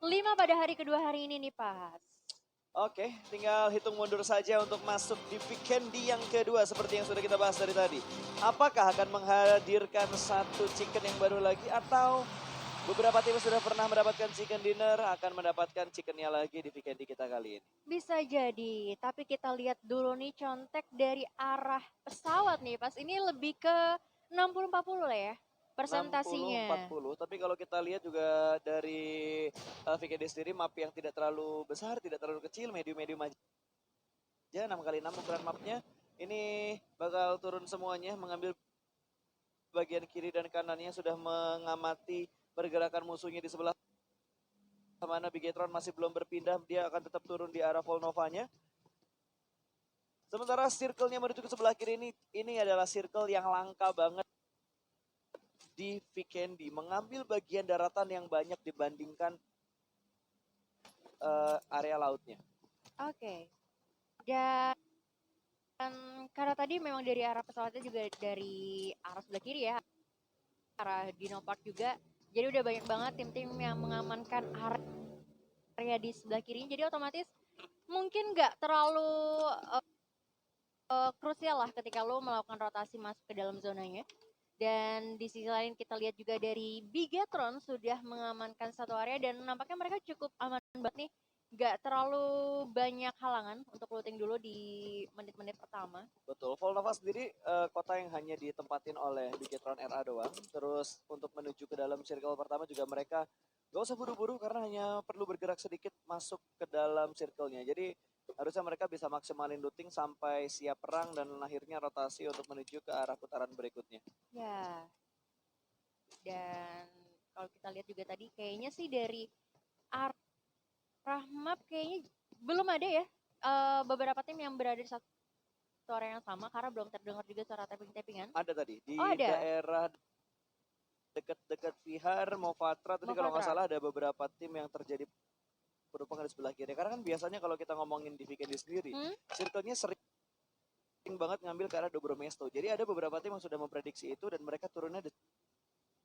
5 pada hari kedua hari ini nih, Pas. Oke, tinggal hitung mundur saja untuk masuk di Vikendi yang kedua seperti yang sudah kita bahas dari tadi. Apakah akan menghadirkan satu chicken yang baru lagi atau beberapa tim sudah pernah mendapatkan chicken dinner akan mendapatkan chickennya lagi di Vikendi kita kali ini? Bisa jadi, tapi kita lihat dulu nih contek dari arah pesawat nih, Pas. Ini lebih ke 60-40 lah ya persentasinya. 60-40, tapi kalau kita lihat juga dari VKD sendiri map yang tidak terlalu besar, tidak terlalu kecil, medium-medium aja. 6x6 ukuran mapnya. Ini bakal turun semuanya, mengambil bagian kiri dan kanannya, sudah mengamati pergerakan musuhnya di sebelah mana. Bigetron masih belum berpindah, dia akan tetap turun di arah Volnovanya. Sementara circle-nya menuju ke sebelah kiri ini adalah circle yang langka banget di Vikendi, mengambil bagian daratan yang banyak dibandingkan area lautnya. Oke. Dan karena tadi memang dari arah pesawatnya juga dari arah sebelah kiri ya, arah Dino Park juga. Jadi udah banyak banget tim-tim yang mengamankan area di sebelah kiri. Jadi otomatis mungkin nggak terlalu krusial lah ketika lo melakukan rotasi masuk ke dalam zonanya. Dan di sisi lain kita lihat juga dari Bigetron sudah mengamankan satu area dan nampaknya mereka cukup aman banget nih. Gak terlalu banyak halangan untuk looting dulu di menit-menit pertama. Betul, Volnova sendiri kota yang hanya ditempatin oleh Bigetron RA doang. Terus untuk menuju ke dalam circle pertama juga mereka gak usah buru-buru karena hanya perlu bergerak sedikit masuk ke dalam circle-nya. Jadi harusnya mereka bisa maksimalin looting sampai siap perang dan akhirnya rotasi untuk menuju ke arah putaran berikutnya. Ya, dan kalau kita lihat juga tadi kayaknya sih dari arah map kayaknya belum ada ya beberapa tim yang berada di satu area yang sama karena belum terdengar juga suara tapping-tappingan. Ada tadi di ada. daerah dekat-dekat Vihar, Mofatra tadi kalau nggak salah ada beberapa tim yang terjadi penumpang di sebelah kiri. Karena kan biasanya kalau kita ngomongin di Vikendi sendiri, circle-nya sering banget ngambil ke arah Dobromesto. Jadi ada beberapa tim yang sudah memprediksi itu dan mereka turunnya di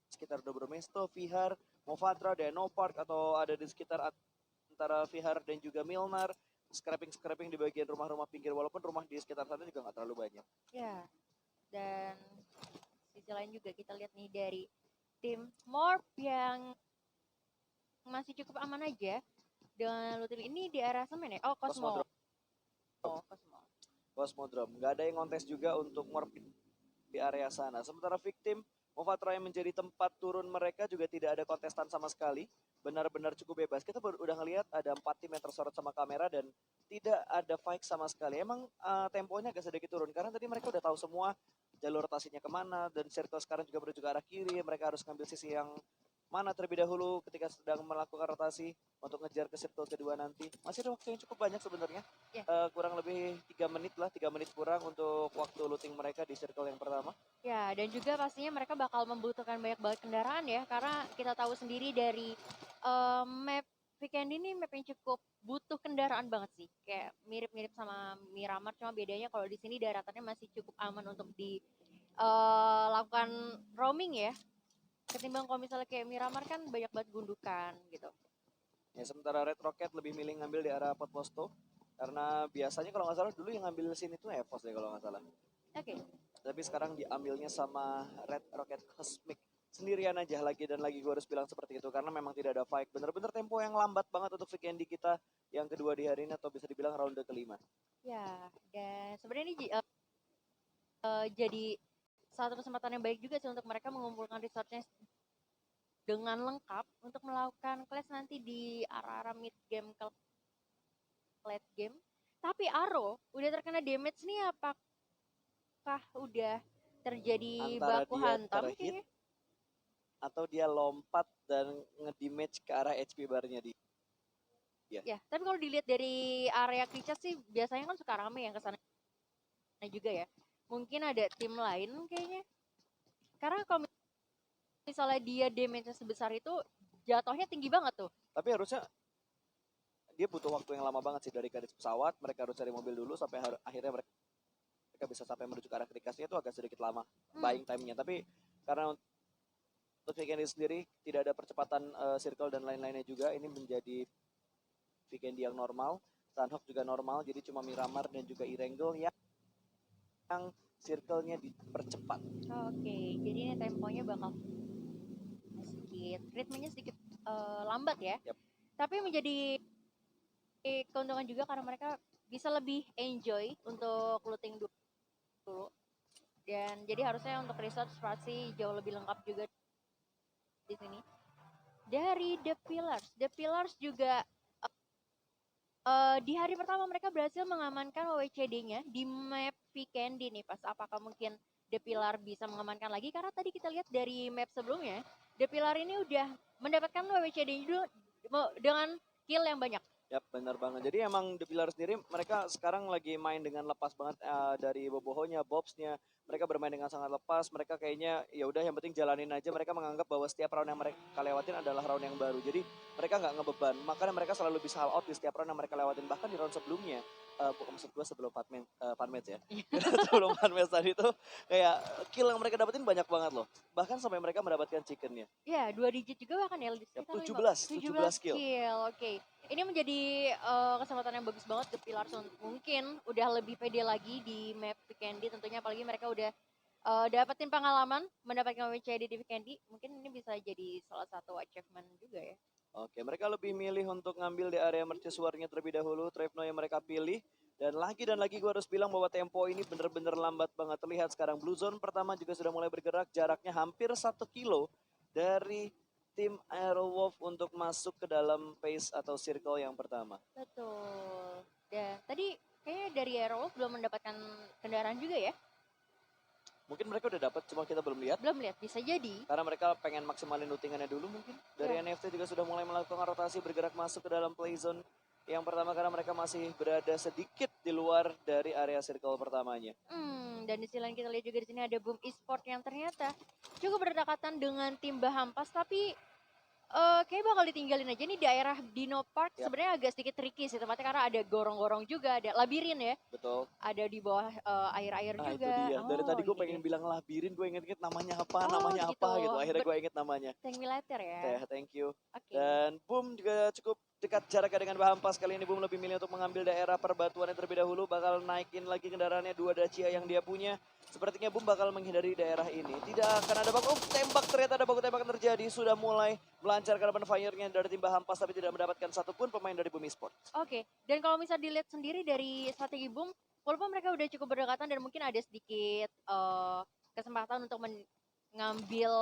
sekitar Dobromesto, Vihar, Mofatra, Dino Park, atau ada di sekitar antara Vihar dan juga Milnar. Scraping di bagian rumah-rumah pinggir, walaupun rumah di sekitar sana juga nggak terlalu banyak. Ya, dan sisi lain juga kita lihat nih dari tim Morp yang masih cukup aman aja dengan looting ini di arah semen ya. Oh, Cosmo. Cosmodrome. Nggak ada yang kontes juga untuk Morp di area sana. Sementara victim Mofatra yang menjadi tempat turun mereka juga tidak ada kontestan sama sekali. Benar-benar cukup bebas. Kita udah ngelihat ada 4 tim yang tersorot sama kamera dan tidak ada fight sama sekali. Emang temponya agak sedikit turun karena tadi mereka udah tahu semua jalur rotasinya kemana dan circle sekarang juga menuju ke arah kiri. Mereka harus ngambil sisi yang mana terlebih dahulu ketika sedang melakukan rotasi untuk ngejar ke circle kedua nanti. Masih ada waktu yang cukup banyak sebenarnya. Kurang lebih 3 menit lah, 3 menit kurang untuk waktu looting mereka di circle yang pertama. Ya, dan juga pastinya mereka bakal membutuhkan banyak banget kendaraan ya, karena kita tahu sendiri dari map Weekend ini map yang cukup butuh kendaraan banget sih. Kayak mirip-mirip sama Miramar, cuma bedanya kalau di sini daratannya masih cukup aman untuk dilakukan roaming ya. Ketimbang kalau misalnya kayak Miramar kan banyak banget gundukan gitu. Ya, sementara Red Rocket lebih milih ngambil di arah Potposto. Karena biasanya kalau nggak salah dulu yang ngambil sini tuh Evos deh kalau nggak salah. Oke. Tapi sekarang diambilnya sama Red Rocket Cosmic. Sendirian aja lagi dan lagi gue harus bilang seperti itu. Karena memang tidak ada fight. Bener-bener tempo yang lambat banget untuk Vikendi kita yang kedua di hari ini atau bisa dibilang ronde kelima. Ya, dan sebenarnya ini jadi satu kesempatan yang baik juga sih untuk mereka mengumpulkan resource-nya dengan lengkap untuk melakukan clash nanti di arah-arah mid game ke late game. Tapi Aro udah terkena damage nih, apakah udah terjadi antara baku dia hantam terhit kayaknya? atau dia lompat dan ngedamage ke arah HP barnya dia. Ya, tapi kalau dilihat dari area Kricas sih biasanya kan suka rame yang kesana juga ya. Mungkin ada tim lain kayaknya. Karena kalau misalnya dia damage-nya sebesar itu, jatuhnya tinggi banget tuh. Tapi harusnya dia butuh waktu yang lama banget sih dari garis pesawat. Mereka harus cari mobil dulu sampai akhirnya mereka bisa sampai menuju ke arah Krikasnya itu agak sedikit lama buying time-nya. Tapi karena untuk Vikendi sendiri tidak ada percepatan circle dan lain-lainnya juga. Ini menjadi Vikendi yang normal. Sanhok juga normal, jadi cuma Miramar dan juga Erangel yang circle-nya dipercepat. Oke, jadi ini temponya bakal sedikit, ritmenya sedikit lambat ya. Yap. Tapi menjadi keuntungan juga karena mereka bisa lebih enjoy untuk looting dulu. Dan jadi harusnya untuk research pasti jauh lebih lengkap juga di sini. Dari The Pillars juga di hari pertama mereka berhasil mengamankan WWCD-nya di map Vikendi nih pas. Apakah mungkin The Pillar bisa mengamankan lagi? Karena tadi kita lihat dari map sebelumnya, The Pillar ini udah mendapatkan WWCD dulu dengan kill yang banyak. Yap, benar banget. Jadi emang The Pillar sendiri mereka sekarang lagi main dengan lepas banget dari bobohonya, bobsnya. Mereka bermain dengan sangat lepas. Mereka kayaknya ya udah yang penting jalanin aja. Mereka menganggap bahwa setiap round yang mereka lewatin adalah round yang baru. Jadi mereka nggak ngebeban. Makanya mereka selalu bisa all out di setiap round yang mereka lewatin. Bahkan di round sebelumnya, bukan maksud gue sebelum fun match ya. Sebelum fun match tadi tuh kayak kill yang mereka dapetin banyak banget loh. Bahkan sampai mereka mendapatkan chickennya. Ya, 2 digit juga bahkan ya. Yap, Sekitar 17 kill. Oke. Ini menjadi kesempatan yang bagus banget The Pillars mungkin udah lebih pede lagi di map Vikendi tentunya, apalagi mereka udah dapetin pengalaman mendapatkan WCD di Vikendi. Mungkin ini bisa jadi salah satu achievement juga ya. Oke, mereka lebih milih untuk ngambil di area mercusuarnya terlebih dahulu. Trapno yang mereka pilih. Dan lagi gue harus bilang bahwa tempo ini bener-bener lambat banget. Terlihat sekarang Blue Zone pertama juga sudah mulai bergerak. Jaraknya hampir 1 kilo dari tim Aerowolf untuk masuk ke dalam phase atau circle yang pertama. Betul. Dan tadi kayaknya dari Aerowolf belum mendapatkan kendaraan juga ya? Mungkin mereka udah dapat, cuma kita belum lihat. Belum lihat, bisa jadi. Karena mereka pengen maksimalin lootingannya dulu mungkin. Dari Ya. NFT juga sudah mulai melakukan rotasi bergerak masuk ke dalam play zone yang pertama karena mereka masih berada sedikit di luar dari area circle pertamanya. Dan di sisi lain kita lihat juga di sini ada Boom Esport yang ternyata cukup berdekatan dengan tim Bahampas, tapi kayak bakal ditinggalin aja nih daerah Dino Park. Ya. Sebenarnya agak sedikit tricky sih tempatnya karena ada gorong-gorong juga, ada labirin ya. Betul. Ada di bawah air-air Nah juga. itu dia. Dari tadi gue Ini pengen dia. bilang labirin, gue inget-inget namanya apa, Oh, namanya gitu. apa gitu. Akhirnya gue inget namanya. Tank militer ya. Thank you. Oke. Dan Boom juga cukup dekat jaraknya dengan Bahampas. Kali ini Boom lebih milih untuk mengambil daerah perbatuan yang terlebih dahulu. Bakal naikin lagi kendaraannya 2 Dacia yang dia punya. Sepertinya Boom bakal menghindari daerah ini. Tidak akan ada baku tembak, ternyata ada baku tembak terjadi. Sudah mulai melancarkan open fire-nya dari tim Bahampas, tapi tidak mendapatkan satupun pemain dari Boom Esports. Oke. Dan kalau misalnya dilihat sendiri dari strategi Boom, walaupun mereka udah cukup berdekatan dan mungkin ada sedikit kesempatan untuk mengambil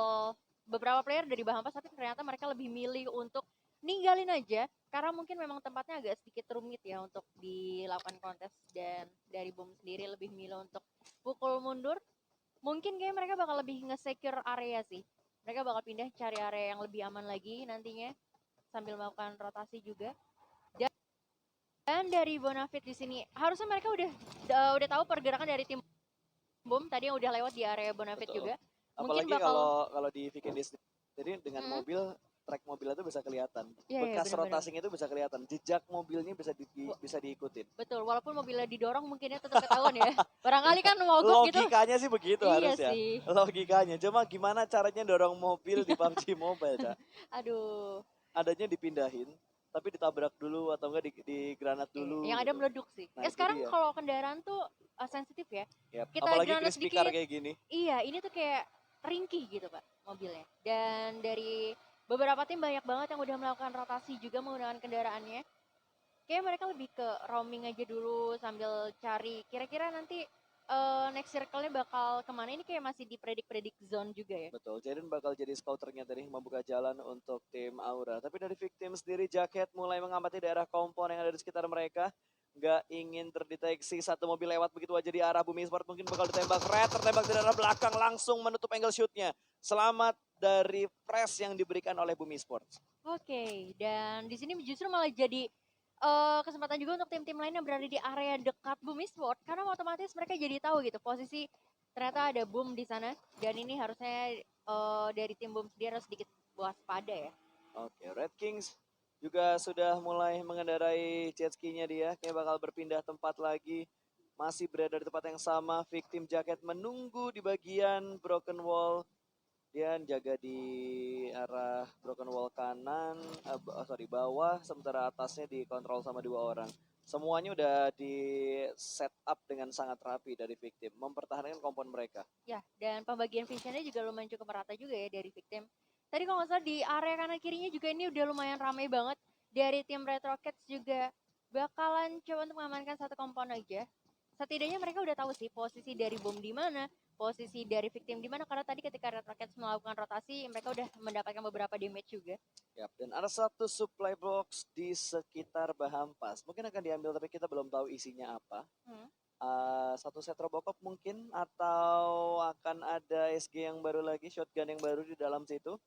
beberapa player dari Bahampas, tapi ternyata mereka lebih milih untuk ninggalin aja karena mungkin memang tempatnya agak sedikit rumit ya untuk dilakukan kontes, dan dari Boom sendiri lebih milih untuk pukul mundur. Mungkin kayak mereka bakal lebih nge-secure area sih. Mereka bakal pindah cari area yang lebih aman lagi nantinya sambil melakukan rotasi juga. Dan dari Bonafit di sini harusnya mereka udah tahu pergerakan dari tim Boom tadi yang udah lewat di area Bonafit. Betul. Juga. Apalagi Mungkin bakal kalau di Vikendi sendiri dengan mobil, track mobilnya itu bisa kelihatan. Iya, Bekas bener-bener. rotasing itu bisa kelihatan. Jejak mobilnya bisa diikutin. Betul, walaupun mobilnya didorong mungkinnya tetap ketahuan ya. Barangkali kan mogok gitu. Logikanya sih begitu Iya harusnya. sih. Logikanya. Cuma gimana caranya dorong mobil di PUBG Mobile, Cak? Aduh. Adanya dipindahin, tapi ditabrak dulu atau enggak di granat dulu. Yang ada gitu. meleduk sih. Nah, Ya itu sekarang dia. kalau kendaraan tuh sensitif ya. Yap. Kita Apalagi granat crispy sedikit. car kayak gini. Iya, ini tuh kayak ringkih gitu Pak mobilnya. Dan dari beberapa tim banyak banget yang udah melakukan rotasi juga menggunakan kendaraannya. Kayak mereka lebih ke roaming aja dulu sambil cari kira-kira nanti next circle-nya bakal kemana. Ini kayak masih dipredik-predik zone juga ya. Betul, Jaden bakal jadi scouternya tadi, membuka jalan untuk tim Aura. Tapi dari Victim sendiri, Jacket mulai mengamati daerah kompon yang ada di sekitar mereka. Nggak ingin terdeteksi satu mobil lewat begitu aja di arah Bumi Sport, mungkin bakal ditembak. Red tertembak dari arah belakang, langsung menutup angle shootnya. Selamat dari press yang diberikan oleh Bumi Sports. Oke, dan di sini justru malah jadi kesempatan juga untuk tim-tim lain yang berada di area dekat Boom Esport, karena otomatis mereka jadi tahu gitu posisi ternyata ada Boom di sana, dan ini harusnya dari tim Boom sendiri harus sedikit waspada ya. Oke, Red Kings juga sudah mulai mengendarai jet ski-nya dia, kayak bakal berpindah tempat lagi. Masih berada di tempat yang sama, Victim Jacket menunggu di bagian Broken Wall. Dia jaga di arah broken wall kanan, bawah, sementara atasnya dikontrol sama dua orang. Semuanya udah di set up dengan sangat rapi dari victim, mempertahankan kompon mereka. Ya, dan pembagian visionnya juga lumayan cukup merata juga ya dari victim. Tadi kalau nggak salah di area kanan kirinya juga ini udah lumayan ramai banget. Dari tim Red Rockets juga bakalan coba untuk mengamankan satu kompon aja. Setidaknya mereka udah tahu sih posisi dari bom di mana, posisi dari victim di mana, karena tadi ketika Red Rockets melakukan rotasi, mereka udah mendapatkan beberapa damage juga. Yap, dan ada satu supply box di sekitar Bahampas. Mungkin akan diambil tapi kita belum tahu isinya apa. Hmm. Satu set Robocop mungkin, atau akan ada SG yang baru lagi, shotgun yang baru di dalam situ.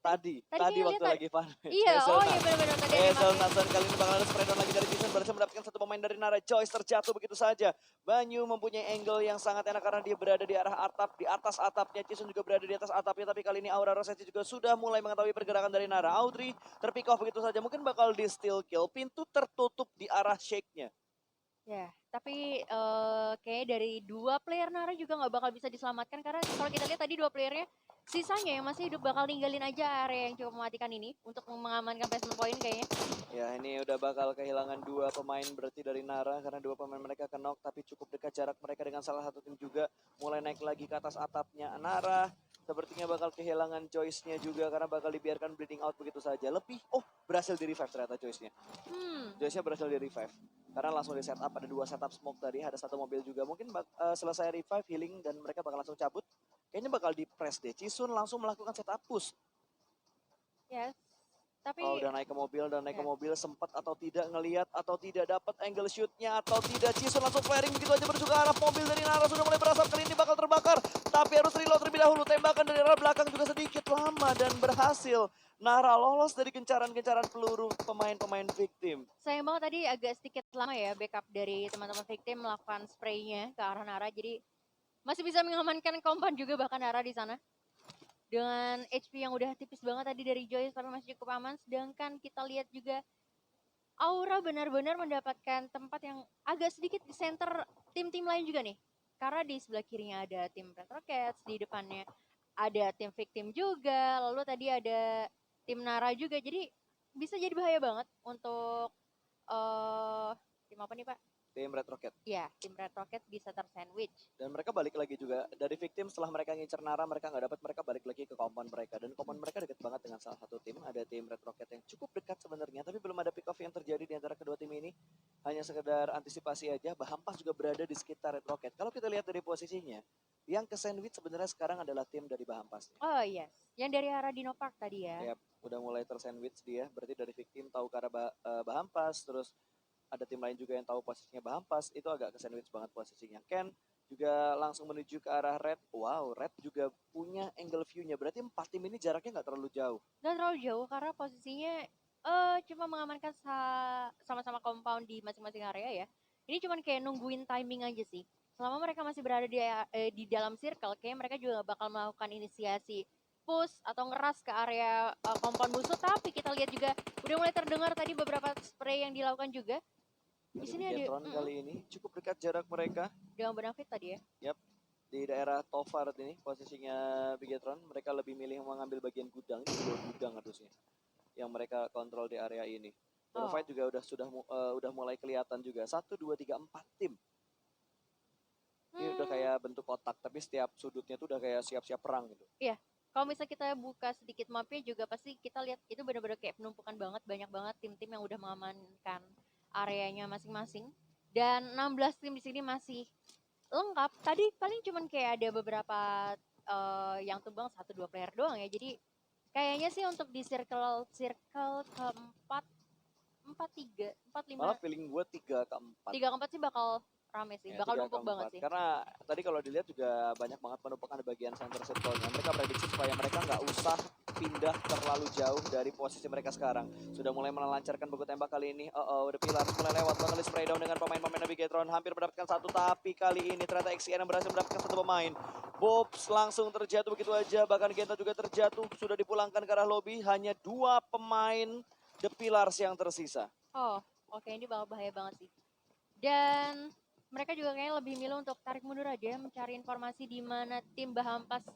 Tadi Tadi kayaknya lihat waktu ada. lagi fun. Iya, oh iya benar-benar tadi ada yang Hazel pakai. Nathan kali ini bakal ada spray down lagi dari Jason, berhasil mendapatkan satu pemain dari Nara. Joyce terjatuh begitu saja. Banyu mempunyai angle yang sangat enak karena dia berada di arah atap, di atas atapnya. Jason juga berada di atas atapnya, tapi kali ini Aura Rossetti juga sudah mulai mengetahui pergerakan dari Nara. Audrey terpick off begitu saja, mungkin bakal di steal kill. Pintu tertutup di arah shake-nya. Ya, tapi kayaknya dari dua player Nara juga nggak bakal bisa diselamatkan, karena kalau kita lihat tadi dua playernya sisanya yang masih hidup bakal ninggalin aja area yang cukup mematikan ini untuk mengamankan placement point kayaknya. Ya, ini udah bakal kehilangan dua pemain berarti dari Nara, karena dua pemain mereka knock, tapi cukup dekat jarak mereka dengan salah satu tim juga. Mulai naik lagi ke atas atapnya Nara. Sepertinya bakal kehilangan Joyce-nya juga karena bakal dibiarkan bleeding out begitu saja. Berhasil di revive ternyata Joyce-nya. Joyce-nya berhasil di revive. Karena langsung di setup, ada dua setup smoke tadi, ada satu mobil juga. Mungkin selesai revive, healing, dan mereka bakal langsung cabut. Kayaknya bakal di press deh. Cisun langsung melakukan setup push. Yes, Oh, tapi udah naik ke ya. mobil, sempat atau tidak ngelihat atau tidak dapat angle shootnya atau tidak. Cisun langsung flaring begitu aja menuju ke arah mobil dari Nara, sudah mulai berasap, kali ini bakal terbakar. Tapi harus reload terlebih dahulu, tembakan dari arah belakang juga sedikit lama dan berhasil. Nara lolos dari gencaran-gencaran peluru pemain-pemain victim. Sayang banget tadi agak sedikit lama ya backup dari teman-teman victim melakukan spraynya ke arah Nara, jadi masih bisa mengamankan kompan juga bahkan Nara di sana. Dengan HP yang udah tipis banget tadi dari Joyce, tapi masih cukup aman. Sedangkan kita lihat juga Aura benar-benar mendapatkan tempat yang agak sedikit di center tim-tim lain juga nih. Karena di sebelah kirinya ada tim Red Rockets, di depannya ada tim victim juga, lalu tadi ada tim Nara juga. Jadi bisa jadi bahaya banget untuk tim apa nih Pak? Tim Red Rocket. Ya, tim Red Rocket bisa tersandwich. Dan mereka balik lagi juga dari victim, setelah mereka ngincer Nara, mereka nggak dapat, mereka balik lagi ke compound mereka. Dan compound mereka dekat banget dengan salah satu tim, ada tim Red Rocket yang cukup dekat sebenarnya, tapi belum ada pick off yang terjadi di antara kedua tim ini. Hanya sekedar antisipasi aja. Bahampas juga berada di sekitar Red Rocket. Kalau kita lihat dari posisinya, yang ke sandwich sebenarnya sekarang adalah tim dari Bahampas. Oh yes, yang dari arah Dino Park tadi ya. Yap, udah mulai tersandwich dia. Berarti dari victim tahu ke arah Bahampas, terus ada tim lain juga yang tahu posisinya Bahampas, itu agak ke sandwich banget posisinya. Ken juga langsung menuju ke arah Red. Wow, Red juga punya angle view-nya. Berarti 4 tim ini jaraknya nggak terlalu jauh. Nggak terlalu jauh karena posisinya cuma mengamankan sama-sama compound di masing-masing area ya. Ini cuma kayak nungguin timing aja sih. Selama mereka masih berada di dalam circle, kayak mereka juga bakal melakukan inisiasi push atau ngeras ke area compound musuh. Tapi kita lihat juga udah mulai terdengar tadi beberapa spray yang dilakukan juga. Di Dari sini ada Bigetron kali ini cukup dekat jarak mereka. dengan benefit tadi ya. Yap, di daerah Tofar ini posisinya Bigetron. Mereka lebih milih mengambil bagian gudang, ini juga gudang harusnya, yang mereka kontrol di area ini. Fight juga udah mulai kelihatan juga. 1, 2, 3, 4 tim. Ini udah kayak bentuk kotak, tapi setiap sudutnya tuh udah kayak siap-siap perang gitu. Iya, kalau misalnya kita buka sedikit mapnya juga pasti kita lihat itu benar-benar kayak penumpukan banget, banyak banget tim-tim yang udah mengamankan areanya masing-masing. Dan 16 tim di sini masih lengkap. Tadi paling cuman kayak ada beberapa yang tumbang 1-2 player doang ya. Jadi kayaknya sih untuk di circle keempat, 4-3, 4-5, Malah feeling gue 3 ke 4. 3 keempat sih bakal rame sih, Ya, bakal 3 ke numpuk banget 4. sih. Karena tadi kalau dilihat juga banyak banget penumpukan di bagian center circle-nya. Mereka prediksi supaya mereka nggak usah pindah terlalu jauh dari posisi mereka sekarang. Sudah mulai melancarkan baku tembak kali ini. The Pillars mulai lewat, bakal spray down dengan pemain-pemain Navigatron. Hampir mendapatkan satu, tapi kali ini ternyata XCN yang berhasil mendapatkan satu pemain. Bobs langsung terjatuh begitu aja, bahkan Genta juga terjatuh. Sudah dipulangkan ke arah lobby, hanya 2 pemain The Pillars yang tersisa. Oh, oke, ini bakal bahaya banget sih. Dan mereka juga kayaknya lebih milih untuk tarik mundur aja, mencari informasi di mana tim Bahampas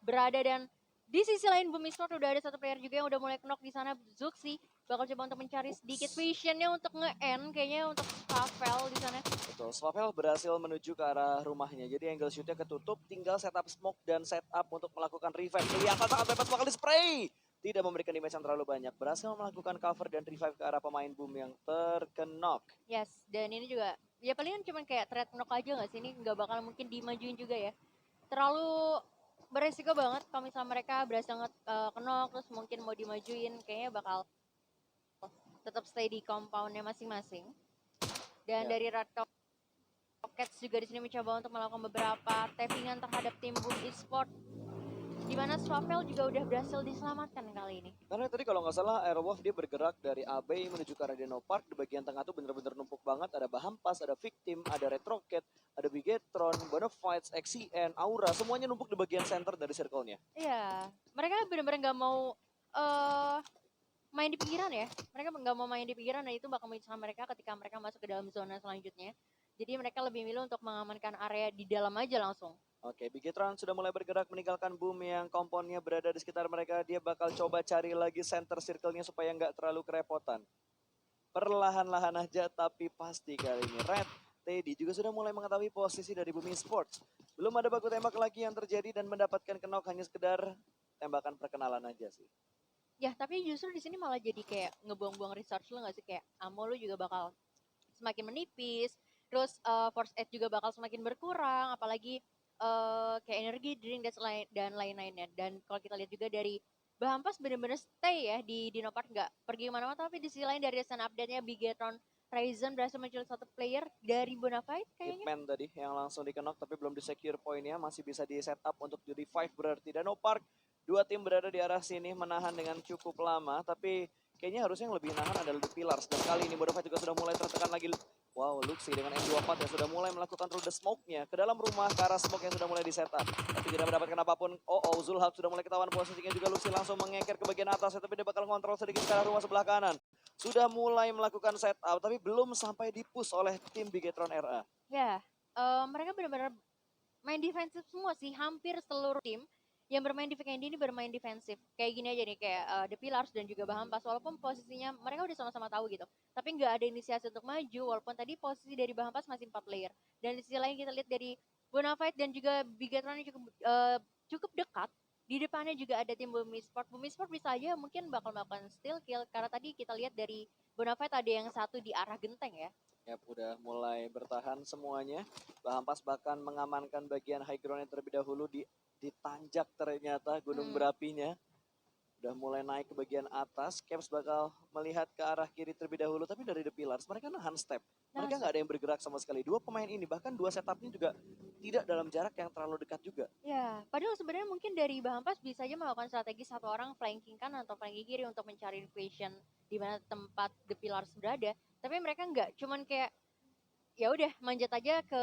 berada, dan di sisi lain Bumi Sport udah ada satu player juga yang udah mulai knock di sana. Zuxi bakal coba untuk mencari sedikit Ups. visionnya untuk nge-end kayaknya untuk Pavel di sana. Betul, Swavel berhasil menuju ke arah rumahnya. Jadi angle shootnya ketutup, tinggal setup smoke dan setup untuk melakukan revive. Kelihatan sangat bebas bakal di spray. Tidak memberikan damage yang terlalu banyak. Berhasil melakukan cover dan revive ke arah pemain boom yang terkenok. Yes, dan ini juga ya palingan cuman kayak threat knock aja nggak sih, ini nggak bakal mungkin dimajuin juga ya. Terlalu beresiko banget kalau misalnya mereka berhasil kenok terus mungkin mau dimajuin, kayaknya bakal tetap stay di compoundnya masing-masing. Dan Ya. dari Red Rockets juga di sini mencoba untuk melakukan beberapa tappingan terhadap tim Boom Esport, di mana Swavel juga udah berhasil diselamatkan kali ini. Karena tadi kalau nggak salah Airwolf dia bergerak dari AB menuju ke arah Dino Park. Di bagian tengah tuh bener-bener numpuk banget. Ada Bahampas, ada Victim, ada Red Rocket, ada Bigetron, Bonafides, XCN, Aura. Semuanya numpuk di bagian center dari circle-nya. Iya, mereka bener-bener nggak mau uh, main di pinggiran ya. Mereka nggak mau main di pinggiran, dan itu bakal menyusahkan mereka ketika mereka masuk ke dalam zona selanjutnya. Jadi mereka lebih milih untuk mengamankan area di dalam aja langsung. Oke, Bigetron sudah mulai bergerak meninggalkan boom yang komponnya berada di sekitar mereka. Dia bakal coba cari lagi center circle-nya supaya nggak terlalu kerepotan. Perlahan-lahan aja tapi pasti kali ini. Red Teddy juga sudah mulai mengetahui posisi dari Bumi Sports. Belum ada baku tembak lagi yang terjadi dan mendapatkan knock, hanya sekedar tembakan perkenalan aja sih. Ya, tapi justru di sini malah jadi kayak ngebuang-buang resource lu nggak sih, kayak ammo lu juga bakal semakin menipis, terus force aid juga bakal semakin berkurang, apalagi kayak energi drink dan lain-lainnya. Dan kalau kita lihat juga dari Bahampas bener-bener stay ya di Dino Park, nggak pergi kemana-mana. Tapi di sisi lain dari recent update-nya Bigetron Ryzen berhasil menculik satu player dari Bonafide kayaknya. Hitman tadi yang langsung dikenok tapi belum di secure poinnya, masih bisa di setup untuk di revive berarti. Dino Park, dua tim berada di arah sini menahan dengan cukup lama, tapi kayaknya harusnya yang lebih nahan adalah The Pillars. Dan kali ini Bonafide juga sudah mulai tertekan lagi. Wow, Luxi dengan M24 yang sudah mulai melakukan rune smoke-nya ke dalam rumah ke arah smoke yang sudah mulai di setup. Tapi tidak mendapatkan apapun. Zulhab sudah mulai ketahuan posisinya juga. Luxi langsung mengeker ke bagian atas, tapi dia bakal ngontrol sedikit ke arah rumah sebelah kanan. Sudah mulai melakukan setup, tapi belum sampai di-push oleh tim Bigetron RA. Ya, mereka benar-benar main defensif semua sih, hampir seluruh tim yang bermain di weekend ini bermain defensif. Kayak gini aja nih, kayak The Pillars dan juga Bahampas, walaupun posisinya mereka udah sama-sama tahu gitu, tapi nggak ada inisiasi untuk maju, walaupun tadi posisi dari Bahampas masih 4 player. Dan di sisi lain kita lihat dari Bonafide dan juga Bigatron yang cukup dekat. Di depannya juga ada tim Bumi Sport. Bumi Sport bisa aja mungkin bakal melakukan steal kill, karena tadi kita lihat dari Bonafide ada yang satu di arah genteng ya. Yap, udah mulai bertahan semuanya. Bahampas bahkan mengamankan bagian high ground terlebih dahulu, ditanjak ternyata gunung berapinya. Udah mulai naik ke bagian atas. Caps bakal melihat ke arah kiri terlebih dahulu, tapi dari The Pillars mereka nahan step. Mereka nggak ada yang bergerak sama sekali. Dua pemain ini, bahkan dua setupnya juga tidak dalam jarak yang terlalu dekat juga. Ya, padahal sebenarnya mungkin dari Bahampas bisa aja melakukan strategi satu orang flanking kanan atau flanking kiri untuk mencari vision di mana tempat The Pillars berada. Tapi mereka nggak, cuman kayak ya udah manjat aja ke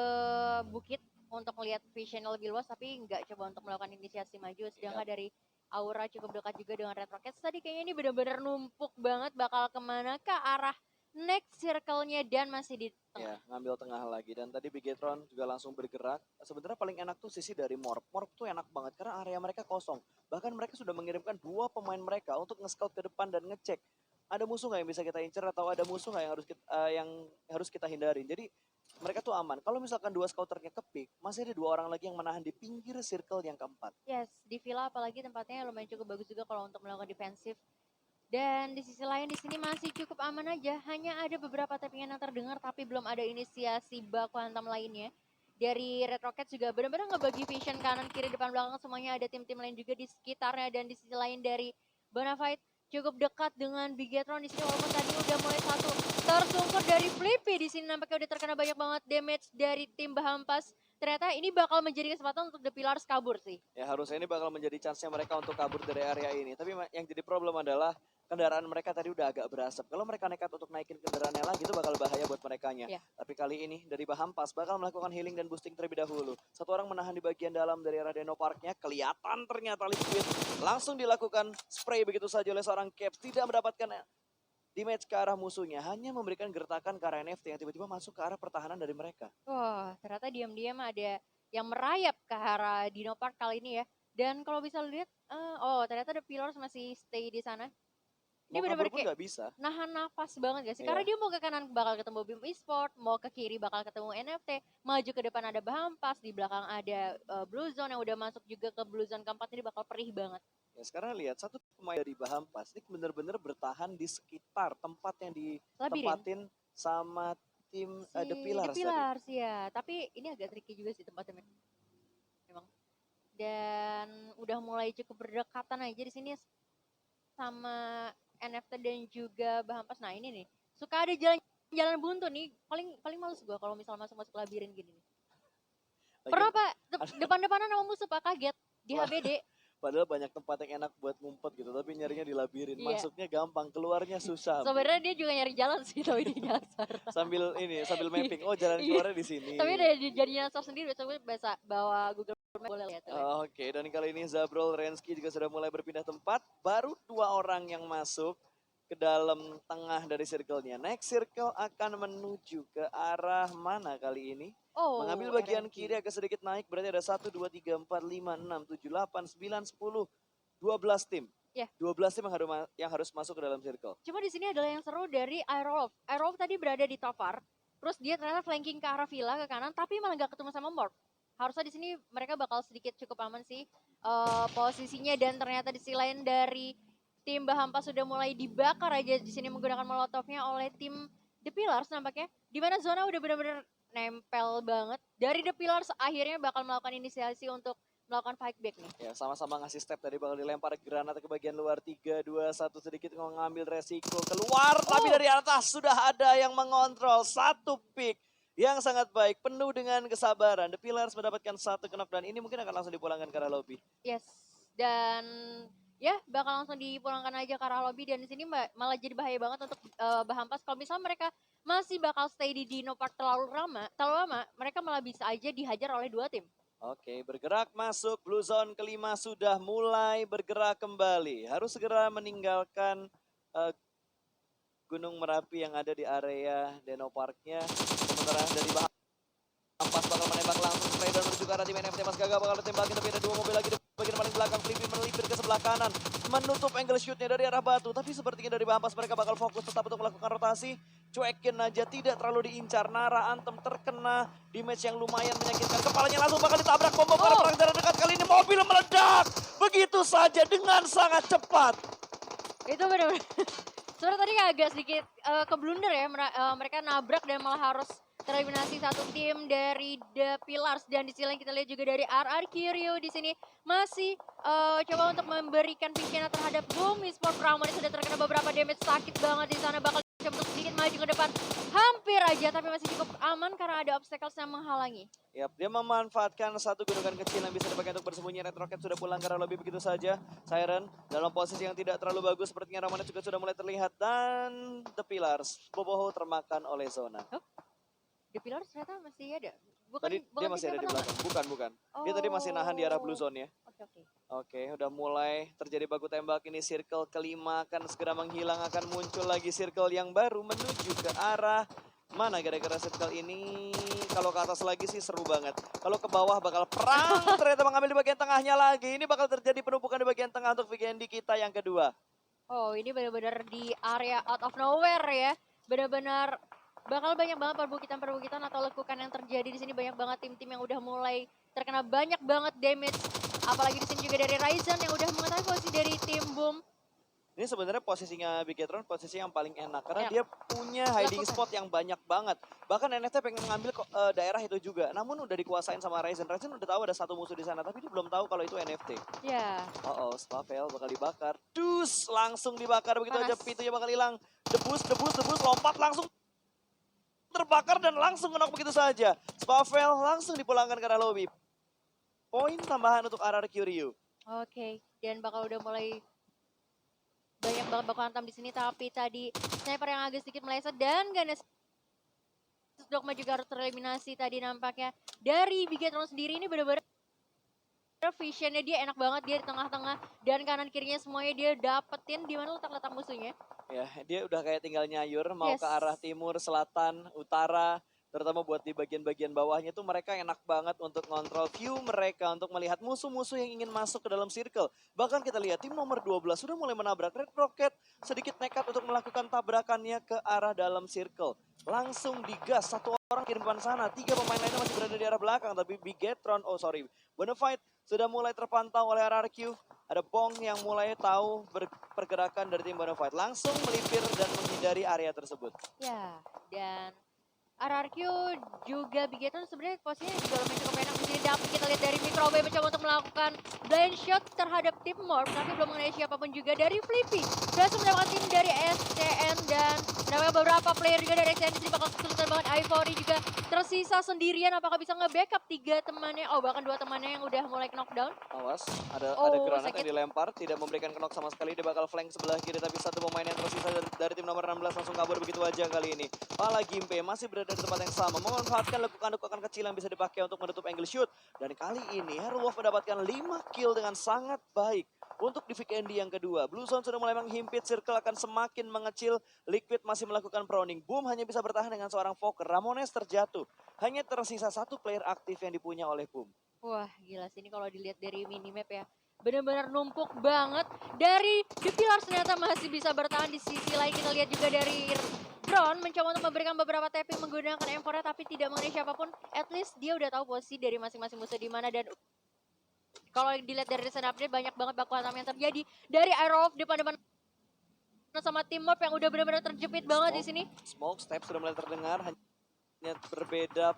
bukit untuk melihat vision lebih luas, tapi nggak coba untuk melakukan inisiasi maju. Sedangkan Yap. dari Aura cukup dekat juga dengan Red Rockets. Tadi kayaknya ini benar-benar numpuk banget bakal kemana ke arah next circle-nya, dan masih di tengah. Ya, ngambil tengah lagi. Dan tadi Bigetron juga langsung bergerak. Sebenarnya paling enak tuh sisi dari Morp. Morp tuh enak banget karena area mereka kosong. Bahkan mereka sudah mengirimkan dua pemain mereka untuk nge-scout ke depan dan ngecek ada musuh nggak yang bisa kita incer atau ada musuh nggak yang harus kita hindarin. Jadi mereka tuh aman. Kalau misalkan dua scouternya kepik, masih ada dua orang lagi yang menahan di pinggir circle yang keempat. Yes, di Villa apalagi tempatnya lumayan cukup bagus juga kalau untuk melakukan defensif. Dan di sisi lain di sini masih cukup aman aja. Hanya ada beberapa tappingan yang terdengar tapi belum ada inisiasi baku hantam lainnya. Dari Red Rocket juga benar-benar ngebagi vision kanan kiri depan belakang, semuanya ada tim-tim lain juga di sekitarnya. Dan di sisi lain dari Bonafide cukup dekat dengan Bigetron di sini, walaupun tadi udah mulai satu tersungkur dari Flippy. Di sini nampaknya udah terkena banyak banget damage dari tim Bahampas. Ternyata ini bakal menjadi kesempatan untuk The Pillars kabur sih. Ya harusnya ini bakal menjadi chance-nya mereka untuk kabur dari area ini. Tapi yang jadi problem adalah kendaraan mereka tadi udah agak berasap. Kalau mereka nekat untuk naikin kendaraannya lagi itu bakal bahaya buat merekanya. Ya. Tapi kali ini dari Bahampas bakal melakukan healing dan boosting terlebih dahulu. Satu orang menahan di bagian dalam dari area Dino Parknya. Kelihatan ternyata Liquid langsung dilakukan spray begitu saja oleh seorang Caps. Tidak mendapatkan damage ke arah musuhnya. Hanya memberikan gertakan ke arah NFT yang tiba-tiba masuk ke arah pertahanan dari mereka. Wah, ternyata diam-diam ada yang merayap ke arah Dino Park kali ini ya. Dan kalau bisa lihat, oh ternyata The Pillars masih stay di sana. Ini Mau kabur bener-bener pun kayak nggak bisa. nahan nafas banget gak sih? Karena Iya. dia mau ke kanan bakal ketemu BIM Esport, mau ke kiri bakal ketemu NFT, maju ke depan ada Bahampas, di belakang ada Blue Zone yang udah masuk juga ke Blue Zone keempat, ini bakal perih banget. Ya, sekarang lihat satu pemain dari Bahampas ini benar-benar bertahan di sekitar tempat yang Labirin, ditempatin sama tim si The The Pillars tadi. Pillars ya. Tapi ini agak tricky juga sih tempatnya memang. Dan udah mulai cukup berdekatan aja di sini sama NFT dan juga Bahampas. Nah ini nih, suka ada jalan-jalan buntu nih. Paling paling males gue kalau misal masuk-masuk labirin gini nih. Pernah Lagian, Pak, depan-depanan sama musuh Pak, kaget di wah, HBD. padahal banyak tempat yang enak buat ngumpet gitu, tapi nyarinya di labirin. Iya. Masuknya gampang, keluarnya susah. Sebenarnya dia juga nyari jalan sih tapi dia nyasar. Sambil mapping, oh jalan Iya. keluarnya di sini. Tapi udah jadi nyasar sendiri, coba bahasa bawa Google Map boleh lihat tuh. Oke, dan kali ini Zabrol Rensky juga sudah mulai berpindah tempat. Baru 2 orang yang masuk ke dalam tengah dari circle-nya. Next circle akan menuju ke arah mana kali ini? Oh, Mengambil bagian RNQ. kiri agak sedikit naik, berarti ada 1, 2, 3, 4, 5, 6, 7, 8, 9, 10, 12 tim. Ya. 12 tim yang harus masuk ke dalam circle. Cuma di sini adalah yang seru dari Aerolf. Aerolf tadi berada di top far, terus dia ternyata flanking ke arah Villa ke kanan, tapi malah nggak ketemu sama Morph. Harusnya di sini mereka bakal sedikit cukup aman sih posisinya, dan ternyata di sisi lain dari tim Bahampas sudah mulai dibakar aja di sini menggunakan molotovnya oleh tim The Pillars nampaknya. Dimana zona udah benar-benar nempel banget. Dari The Pillars akhirnya bakal melakukan inisiasi untuk melakukan fight back nih. Ya, sama-sama ngasih step tadi bakal dilempar granat ke bagian luar. 3, 2, 1 sedikit mengambil resiko keluar. Tapi dari atas sudah ada yang mengontrol. Satu pick yang sangat baik. Penuh dengan kesabaran. The Pillars mendapatkan 1 knock dan ini mungkin akan langsung dipulangkan ke arah lobby. Yes, dan ya bakal langsung dipulangkan aja ke arah lobby, dan di sini malah jadi bahaya banget untuk Bahampas. Kalau misalnya mereka masih bakal stay di Dino Park terlalu lama, mereka malah bisa aja dihajar oleh 2 tim. Oke, bergerak masuk. Blue Zone kelima sudah mulai bergerak kembali. Harus segera meninggalkan Gunung Merapi yang ada di area Dino Parknya. Sementara dari Ampas bakal menembak langsung spray dan menuju ke arah tim NFT. Mas Gaga bakal ditembakin, tapi ada 2 mobil lagi di bagian paling belakang. Flippy melipir ke sebelah kanan, menutup angle shootnya dari arah batu. Tapi sepertinya dari Bahampas mereka bakal fokus tetap untuk melakukan rotasi. Cuekin aja, tidak terlalu diincar. Nara Anthem terkena damage yang lumayan menyakitkan. Kepalanya langsung bakal ditabrak bom karena perang jarak dekat. Kali ini mobil meledak begitu saja dengan sangat cepat. Itu benar-benar sebenarnya tadi agak sedikit ke blunder ya, mereka nabrak dan malah harus tereliminasi satu tim dari The Pillars. Dan di sini kita lihat juga dari RR Kiryu di sini masih coba untuk memberikan pimpinan terhadap Boom Esport. Pramoni sudah terkena beberapa damage, sakit banget di sana, bakal coba untuk sedikit maju ke depan, hampir aja tapi masih cukup aman karena ada obstacles yang menghalangi. Yap, dia memanfaatkan satu gunungan kecil yang bisa dipakai untuk bersembunyi. Red Rocket sudah pulang karena lebih begitu saja. Siren dalam posisi yang tidak terlalu bagus. Sepertinya Ramona juga sudah mulai terlihat. Dan The Pillars, Boboho termakan oleh zona. The Pillars ternyata masih ada. Tadi dia masih ada di belakang. Bukan. Dia tadi masih nahan di arah blue zone ya. Oke. Oke, udah mulai terjadi baku tembak. Ini circle kelima akan segera menghilang. Akan muncul lagi circle yang baru menuju ke arah mana gara-gara circle ini. Kalau ke atas lagi sih seru banget. Kalau ke bawah bakal perang. Ternyata mengambil di bagian tengahnya lagi. Ini bakal terjadi penumpukan di bagian tengah untuk weekend kita yang kedua. Oh, ini benar-benar di area out of nowhere ya. Benar-benar bakal banyak banget perbukitan-perbukitan atau lekukan yang terjadi di sini. Banyak banget tim-tim yang udah mulai terkena banyak banget damage. Apalagi di sini juga dari Ryzen yang udah mengetahui posisi dari tim Boom. Ini sebenarnya posisinya Bigetron posisi yang paling enak karena Enak. dia punya hiding Lakukan. spot yang banyak banget. Bahkan NFT pengen mengambil daerah itu juga, namun udah dikuasain sama Ryzen. Ryzen udah tahu ada satu musuh di sana, tapi dia belum tahu kalau itu NFT. Ya. Oh, Spavel bakal dibakar. Dus, langsung dibakar begitu Panas. aja, pintunya bakal hilang. Debus, lompat langsung terbakar dan langsung kenok begitu saja. Spavel langsung dipulangkan ke arah lobby. Poin tambahan untuk RR Kiryu. Oke, dan bakal udah mulai banyak banget baku hantam di sini, tapi tadi sniper yang agak sedikit meleset dan Ganes Dogma juga harus tereliminasi tadi nampaknya. Dari Bigetron sendiri ini benar-benar visionnya dia enak banget, dia di tengah-tengah dan kanan kirinya semuanya dia dapetin di mana letak-letak musuhnya. Ya, dia udah kayak tinggal nyayur mau Yes. ke arah timur, selatan, utara. Terutama buat di bagian-bagian bawahnya tuh mereka enak banget untuk ngontrol view mereka, untuk melihat musuh-musuh yang ingin masuk ke dalam circle. Bahkan kita lihat tim nomor 12 sudah mulai menabrak Red Rocket, sedikit nekat untuk melakukan tabrakannya ke arah dalam circle. Langsung digas, satu orang kirimkan sana, tiga pemain lainnya masih berada di arah belakang, tapi Bigetron, Bonafide sudah mulai terpantau oleh RRQ. Ada Bong yang mulai tahu pergerakan dari tim Bonafide, langsung melipir dan menghindari area tersebut. Ya, dan RRQ juga Bigetron sebenarnya posisinya juga lumayan cukup enak di sini. Tapi kita lihat dari Microwave mencoba untuk melakukan blind shot terhadap tim Morph, tapi belum mengenai siapapun juga dari Flippy. Berhasil mendapatkan tim dari SCN dan mendapatkan beberapa player juga dari SCN. Di sini bakal kesulitan banget. Ivory juga tersisa sendirian. Apakah bisa nge-backup tiga temannya? Oh, bahkan dua temannya yang udah mulai knockdown. Awas, ada Oh, granat sakit. yang dilempar, tidak memberikan knock sama sekali. Dia bakal flank sebelah kiri, tapi satu pemain yang tersisa dari tim nomor 16 langsung kabur begitu aja kali ini. Pala Gimpe masih berada di tempat yang sama, memanfaatkan lekukan-lekukan kecil yang bisa dipakai untuk menutup angle shoot. Dan kali ini Herwolf mendapatkan 5 kill dengan sangat baik. Untuk di Vikendi yang kedua, Blue Zone sudah mulai menghimpit, circle akan semakin mengecil. Liquid masih melakukan proning, Boom hanya bisa bertahan dengan seorang Fokker. Ramones terjatuh, hanya tersisa satu player aktif yang dipunya oleh Boom. Wah, gila sih ini kalau dilihat dari minimap ya. Benar-benar numpuk banget. Dari The Pillars ternyata masih bisa bertahan. Di sisi lain kita lihat juga dari Drone mencoba untuk memberikan beberapa tapping menggunakan M4-nya tapi tidak mengenai siapapun. At least dia udah tahu posisi dari masing-masing musuh di mana, dan kalau dilihat dari recent update banyak banget baku hantam yang terjadi dari Aerof depan-depan sama tim Morph yang udah benar-benar terjepit banget di sini. Smoke step sudah mulai terdengar, hanya berbeda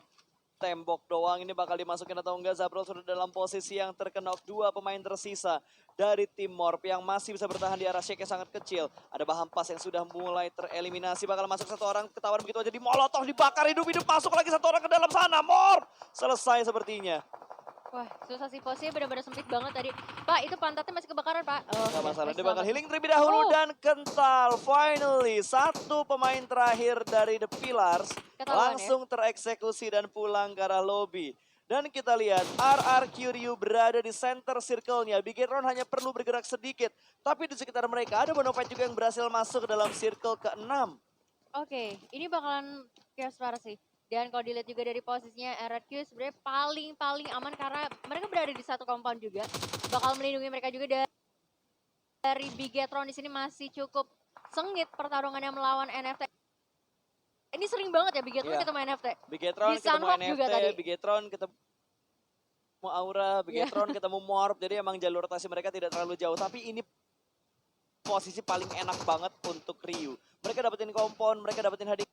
tembok doang. Ini bakal dimasukin atau enggak. Zabrol sudah dalam posisi yang terkena dua pemain tersisa dari tim Morph yang masih bisa bertahan di arah shake yang sangat kecil. Ada bahan pas yang sudah mulai tereliminasi, bakal masuk satu orang, ketahuan begitu aja di molotov, dibakar hidup-hidup, masuk lagi satu orang ke dalam sana. Morph selesai sepertinya. Wah, susah sih, posisinya benar-benar sempit banget tadi. Pak, itu pantatnya masih kebakaran, Pak. Oh, Gak masalah, udah, dia bakal selamat. healing terlebih dahulu Oh. dan kental. Finally, satu pemain terakhir dari The Pillars Ketahuan ya. langsung tereksekusi dan pulang ke arah lobby. Dan kita lihat RRQ Ryu berada di center circle-nya. Bigetron hanya perlu bergerak sedikit. Tapi di sekitar mereka ada Bonafide juga yang berhasil masuk ke dalam circle ke-6. Oke, ini bakalan chaos parah sih. Dan kalau dilihat juga dari posisinya RRQ sebenarnya paling aman karena mereka berada di satu compound juga. Bakal melindungi mereka juga dari Bigetron. Di sini masih cukup sengit pertarungannya melawan NFT. Ini sering banget ya Bigetron Iya. ketemu NFT. Bigetron Di ketemu Sunhawk NFT, juga tadi. Bigetron ketemu Aura, Bigetron ketemu Morph. Jadi emang jalur rotasi mereka tidak terlalu jauh. Tapi ini posisi paling enak banget untuk Ryu. Mereka dapetin kompon, mereka dapetin hadiah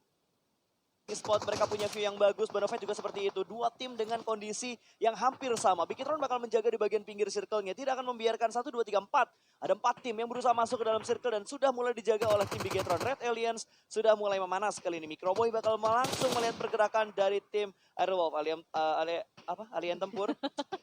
spot, mereka punya view yang bagus. Bonafide juga seperti itu. Dua tim dengan kondisi yang hampir sama. Bigetron bakal menjaga di bagian pinggir circle-nya. Tidak akan membiarkan 1, 2, 3, 4. Ada 4 tim yang berusaha masuk ke dalam circle dan sudah mulai dijaga oleh tim Bigetron. Red Aliens sudah mulai memanas kali ini. Microboy bakal langsung melihat pergerakan dari tim Airwolf. Alien tempur.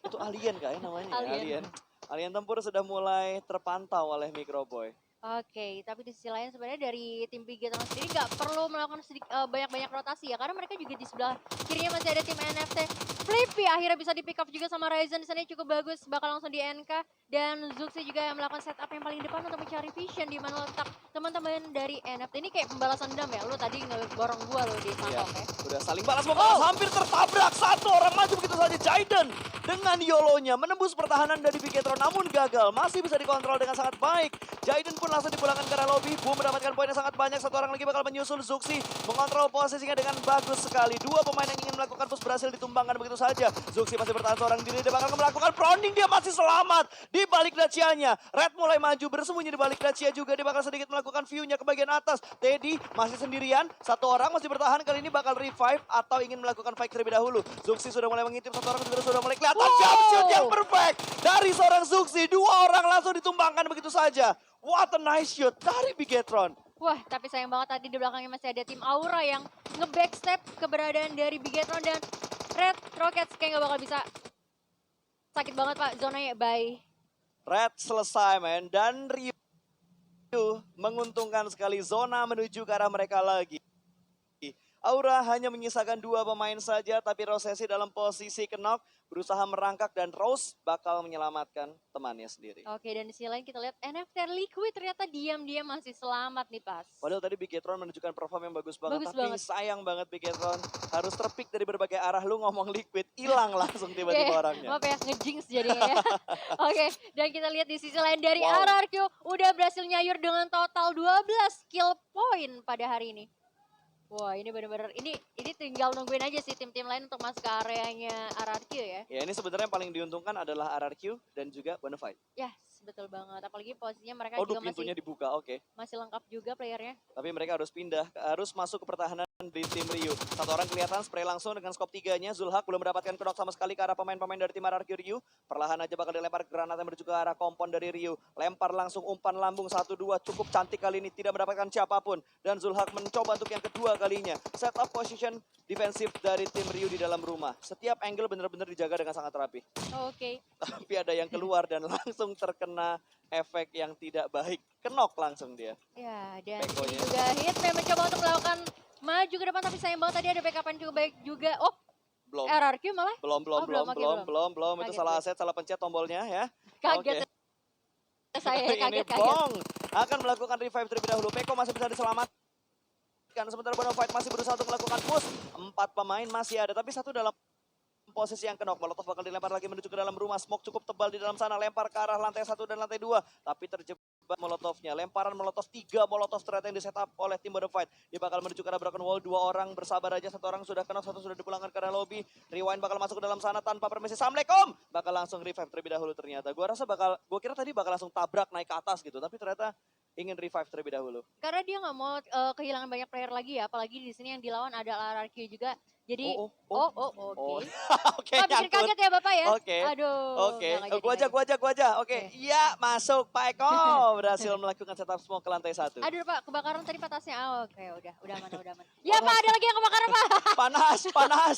Itu alien kah ya namanya? Alien. Alien tempur sudah mulai terpantau oleh Microboy. Oke, tapi di sisi lain sebenarnya dari tim Bigetron sendiri nggak perlu melakukan banyak-banyak rotasi ya, karena mereka juga di sebelah kirinya masih ada tim NFT. Flippy akhirnya bisa di pick up juga sama Ryzen, di sana cukup bagus, bakal langsung di NK. Dan Zuxi juga yang melakukan setup yang paling depan untuk mencari vision di mana letak teman-teman dari NFT. Ini kayak pembalasan dendam ya, lu tadi ngeborong gua lo di Sunhawk ya. Udah saling balas membalas, hampir tertabrak. Satu orang maju begitu saja. Jaiden dengan YOLO-nya menembus pertahanan dari Bigetron namun gagal. Masih bisa dikontrol dengan sangat baik. Jaiden pun langsung dipulangkan ke arah lobby. Boom mendapatkan poin yang sangat banyak. Satu orang lagi bakal menyusul. Zuxi mengontrol posisinya dengan bagus sekali. Dua pemain yang ingin melakukan push berhasil ditumbangkan begitu saja. Zuxi masih bertahan seorang diri. Dia bakal melakukan proning. Dia masih selamat di balik Dacia-nya. Red mulai maju bersembunyi di balik Dacia juga. Dia bakal sedikit melakukan view-nya ke bagian atas. Teddy masih sendirian. Satu orang masih bertahan. Kali ini bakal revive atau ingin melakukan fight terlebih dahulu. Zuxi sudah mulai mengintip. Satu orang juga sudah mulai kelihatan. Jump shoot yang perfect dari seorang Zuxi. Dua orang langsung ditumbangkan begitu saja. What a nice shoot dari Bigetron. Wah, tapi sayang banget tadi di belakangnya masih ada tim Aura yang nge-backstep keberadaan dari Bigetron, dan Red Rockets kayak nggak bakal bisa. Sakit banget Pak, zonanya bye. Red selesai men, dan Ryu menguntungkan sekali, zona menuju ke arah mereka lagi. Aura hanya menyisakan 2 pemain saja, tapi Rosesi dalam posisi knock berusaha merangkak dan Rose bakal menyelamatkan temannya sendiri. Oke, dan di sisi lain kita lihat NFT Liquid ternyata diam-diam masih selamat nih pas. Padahal tadi Bigetron menunjukkan perform yang bagus banget, Bagus tapi banget. sayang banget Bigetron harus terpick dari berbagai arah. Lu ngomong Liquid, hilang langsung tiba-tiba Iya, orangnya. maaf ya, ngejinx jadinya ya. Oke, dan kita lihat di sisi lain dari Wow. RRQ udah berhasil nyayur dengan total 12 kill point pada hari ini. Wah, ini bener-bener ini tinggal nungguin aja sih tim-tim lain untuk masuk ke areanya RRQ ya. Ya ini sebenarnya yang paling diuntungkan adalah RRQ dan juga Bonafide. Yes, betul banget. Apalagi posisinya mereka Aduh, juga pintunya dibuka, oke. masih lengkap juga playernya. Tapi mereka harus pindah, harus masuk ke pertahanan di tim Ryu. Satu orang kelihatan spray langsung dengan scope 3-nya. Zulhak belum mendapatkan knock sama sekali ke arah pemain-pemain dari tim RRQ Ryu. Perlahan aja bakal dilempar granat yang menuju ke arah kompon dari Ryu. Lempar langsung umpan lambung 1-2. Cukup cantik kali ini, tidak mendapatkan siapapun. Dan Zulhak mencoba untuk yang kedua kalinya. Setup position defensif dari tim Ryu di dalam rumah. Setiap angle benar-benar dijaga dengan sangat rapi. Oke. Tapi ada yang keluar dan langsung terkena efek yang tidak baik. Kenok langsung dia. Ya, dan Pekonya. ini juga Hitman mencoba untuk melakukan maju ke depan, tapi sayang banget tadi ada backup yang cukup baik juga. Oh, Belum. RRQ malah Belum. Oh, belum, oke, Itu Kaget salah gue. aset, salah pencet tombolnya ya. kaget saya, Ini kaget. Bong akan melakukan revive terlebih dahulu. Peko masih bisa diselamatkan. Sementara Bonafide masih berusaha untuk melakukan push. 4 pemain masih ada, tapi satu dalam posisi yang kenok. Molotov bakal dilempar lagi menuju ke dalam rumah. Smoke cukup tebal di dalam sana. Lempar ke arah lantai 1 dan lantai 2. Tapi terjebak Molotovnya. Lemparan Molotov 3 Molotov ternyata yang disetup oleh tim Bonafide. Dia bakal menuju ke arah broken wall. 2 orang bersabar aja. 1 orang sudah kenok, 1 sudah dipulangkan ke arah lobby. Rewind bakal masuk ke dalam sana tanpa permisi. Assalamualaikum. Bakal langsung revive terlebih dahulu ternyata. Gua kira tadi bakal langsung tabrak naik ke atas gitu. Tapi ternyata ingin revive terlebih dahulu. Karena dia nggak mau kehilangan banyak player lagi ya, apalagi di sini yang dilawan ada RRQ juga. Jadi oke. Oke, Bikin nyangkut. kaget ya Bapak ya? Oke. Aduh. Oke, nggak jadi, gua nggak jadi. aja. Oke, Oke. iya masuk Pak Eko. Berhasil melakukan setup smoke ke lantai 1. Aduh Pak, kebakaran tadi patasnya. Oh, oke, udah aman. Ya Pak, ada lagi yang kebakaran Pak. Panas.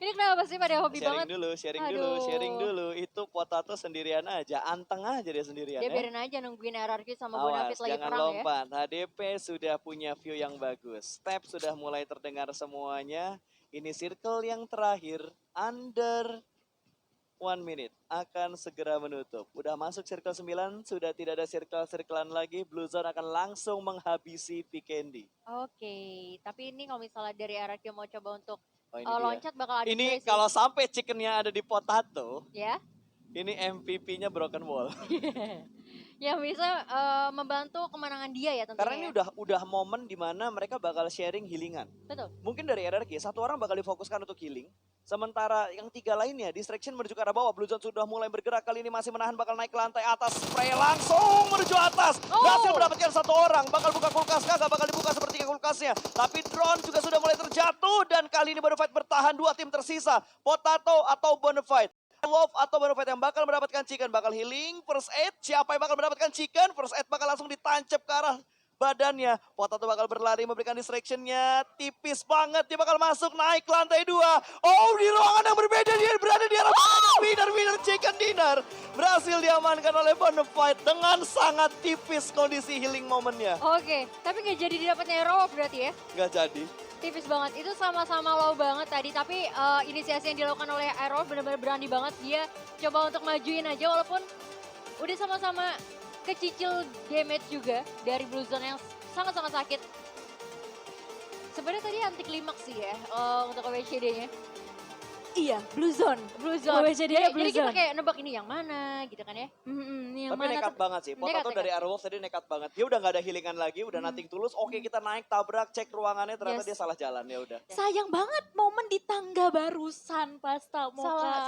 Ini kenapa sih pada hobi banget? Sharing dulu. Itu Potato sendirian aja, anteng aja dia sendirian Dia ya. biarin aja nungguin RRQ sama Awas, Bonafide lagi jangan perang ya. lompat. HDP sudah punya view yang bagus. Step sudah mulai terdengar semuanya. Ini circle yang terakhir, under 1 minute akan segera menutup. Udah masuk circle 9, sudah tidak ada circle-circlean lagi. Blue Zone akan langsung menghabisi Vikendi. Oke, tapi ini kalau misalnya dari RRQ mau coba untuk Oh, ini dia. loncat bakal ada Ini delay sih. kalau sampai chickennya ada di Potato, Ya. ini MVP-nya broken wall. Yang bisa membantu kemenangan dia ya tentunya. Karena ini udah momen di mana mereka bakal sharing healingan. Betul. Mungkin dari RRQ, 1 orang bakal difokuskan untuk healing. Sementara yang 3 lainnya, distraction menuju ke arah bawah. Blue Zone sudah mulai bergerak, kali ini masih menahan, bakal naik ke lantai atas. Spray langsung menuju atas. Berhasil mendapatkan 1 orang. Bakal buka kulkas, kagak bakal dibuka seperti kulkasnya. Tapi drone juga sudah mulai terjatuh. Dan kali ini Bonafide bertahan, 2 tim tersisa. Potato atau Bonafide. Wolf atau Bonafide yang bakal mendapatkan chicken. Bakal healing, first aid. Siapa yang bakal mendapatkan chicken? First aid bakal langsung ditancap ke arah badannya. Potato bakal berlari memberikan distractionnya. Tipis banget, dia bakal masuk naik ke lantai 2. Oh, di ruangan yang berbeda dia berada di arah winner chicken dinner. Berhasil diamankan oleh Bonafide dengan sangat tipis kondisi healing momennya. Oke, tapi nggak jadi didapatnya Raw berarti ya? Nggak jadi. Tipis banget, itu sama-sama low banget tadi, tapi inisiasi yang dilakukan oleh Aero benar-benar berani banget. Dia coba untuk majuin aja walaupun udah sama-sama kecicil damage juga dari Blue Zone yang sangat-sangat sakit. Sebenarnya tadi anti klimaks sih ya untuk WCD-nya. Iya, Blue Zone. Jadi WCD-nya Blue kita Zone. kayak nebak ini yang mana gitu kan ya. Yang Tapi mana nekat tuh? banget sih. Potato Nekat. dari Airwolf tadi nekat banget. Dia udah gak ada healingan lagi, udah nothing tulus. Oke, kita naik, tabrak, cek ruangannya, ternyata Yes. dia salah jalan, ya udah. Sayang banget momen di tangga barusan pas Tamoka.